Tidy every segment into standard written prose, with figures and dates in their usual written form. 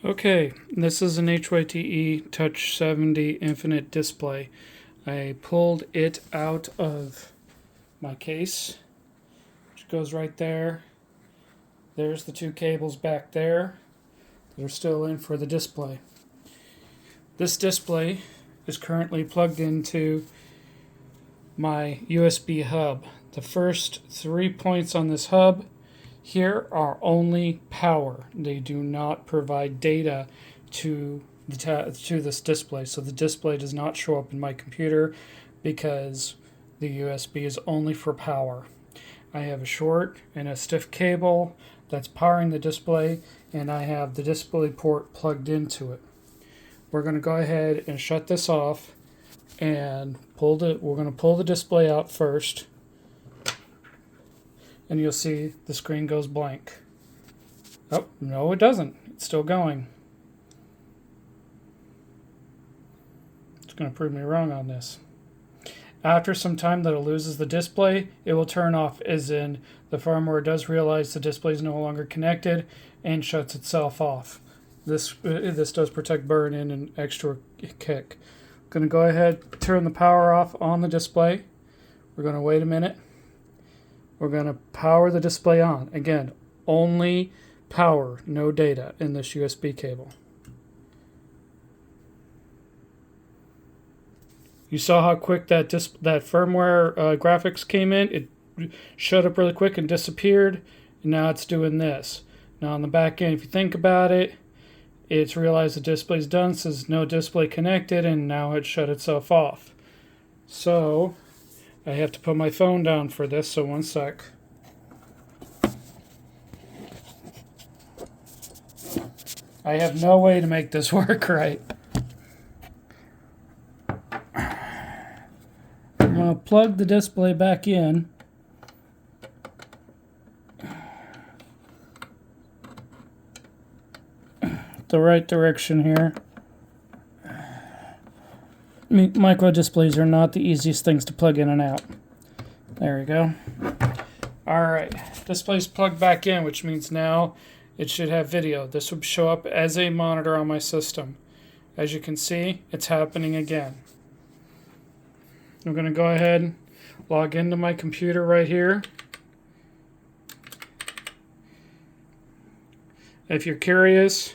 Okay, this is an HYTE Touch 70 infinite display. I pulled it out of my case, which goes right there. There's the two cables back there that are still in for the display. This display is currently plugged into my USB hub. The first 3 points on this hub here are only power. They do not provide data to this display. So the display does not show up in my computer because the USB is only for power. I have a short and a stiff cable that's powering the display, and I have the display port plugged into it. We're going to go ahead and shut this off and we're going to pull the display out first, and you'll see the screen goes blank. Oh, no it doesn't. It's still going. It's going to prove me wrong on this. After some time that it loses the display, it will turn off, as in the firmware does realize the display is no longer connected and shuts itself off. This does protect burn-in and extra kick. I'm going to go ahead, turn the power off on the display. We're going to wait a minute. We're going to power the display on. Again, only power, no data in this USB cable. You saw how quick that firmware graphics came in. It showed up really quick and disappeared. And now it's doing this. Now on the back end, if you think about it, it's realized the display's done, says no display connected, and now it shut itself off. So I have to put my phone down for this, so one sec. I have no way to make this work right. I'm going to plug the display back in. The right direction here. Micro displays are not the easiest things to plug in and out. There we go. Alright, display's plugged back in, which means now it should have video. This would show up as a monitor on my system. As you can see, it's happening again. I'm going to go ahead and log into my computer right here. If you're curious,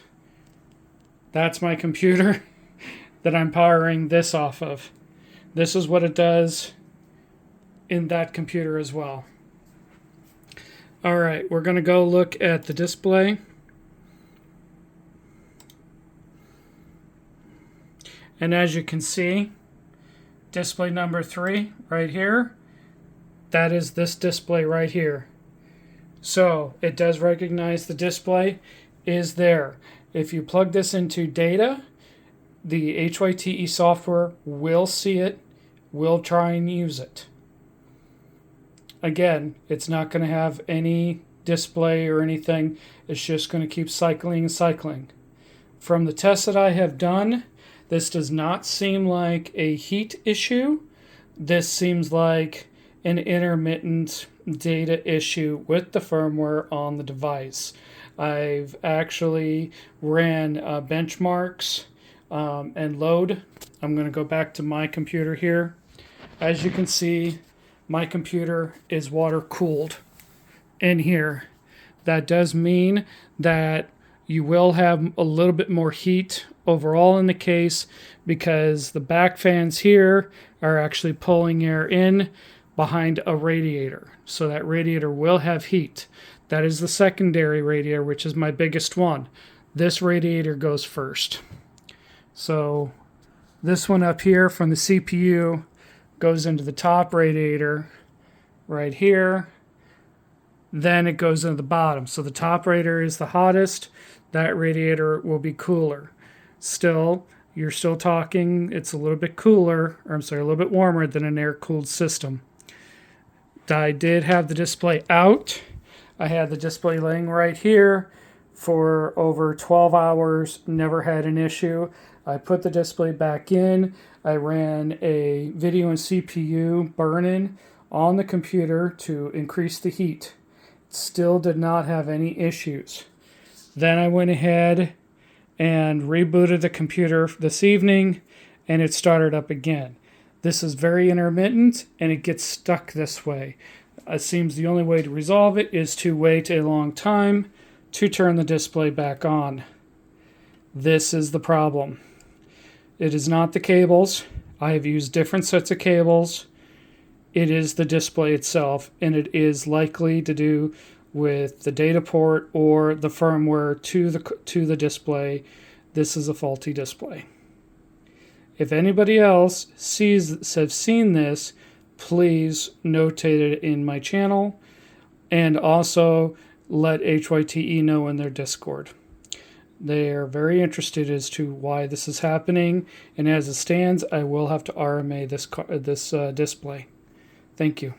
that's my computer that I'm powering this off of. This is what it does in that computer as well. Alright, we're going to go look at the display. And as you can see, display number 3 right here, that is this display right here. So it does recognize the display is there. If you plug this into data, the HYTE software will see it, will try and use it. Again, it's not going to have any display or anything. It's just going to keep cycling and cycling. From the tests that I have done, this does not seem like a heat issue. This seems like an intermittent data issue with the firmware on the device. I've actually ran benchmarks and load. I'm going to go back to my computer here. As you can see, my computer is water cooled in here. That does mean that you will have a little bit more heat overall in the case because the back fans here are actually pulling air in behind a radiator. So that radiator will have heat. That is the secondary radiator, which is my biggest one. This radiator goes first. So this one up here from the CPU goes into the top radiator right here. Then it goes into the bottom. So the top radiator is the hottest. That radiator will be cooler. Still, you're still talking, it's a little bit cooler, or I'm sorry, a little bit warmer than an air-cooled system. I did have the display out. I had the display laying right here for over 12 hours, never had an issue. I put the display back in. I ran a video and CPU burn-in on the computer to increase the heat. Still did not have any issues. Then I went ahead and rebooted the computer this evening, and it started up again. This is very intermittent, and it gets stuck this way. It seems the only way to resolve it is to wait a long time to turn the display back on. This is the problem. It is not the cables. I have used different sets of cables. It is the display itself, and it is likely to do with the data port or the firmware to the display. This is a faulty display. If anybody else has seen this, please notate it in my channel, and also let HYTE know in their Discord. They are very interested as to why this is happening, and as it stands, I will have to RMA this display. Thank you.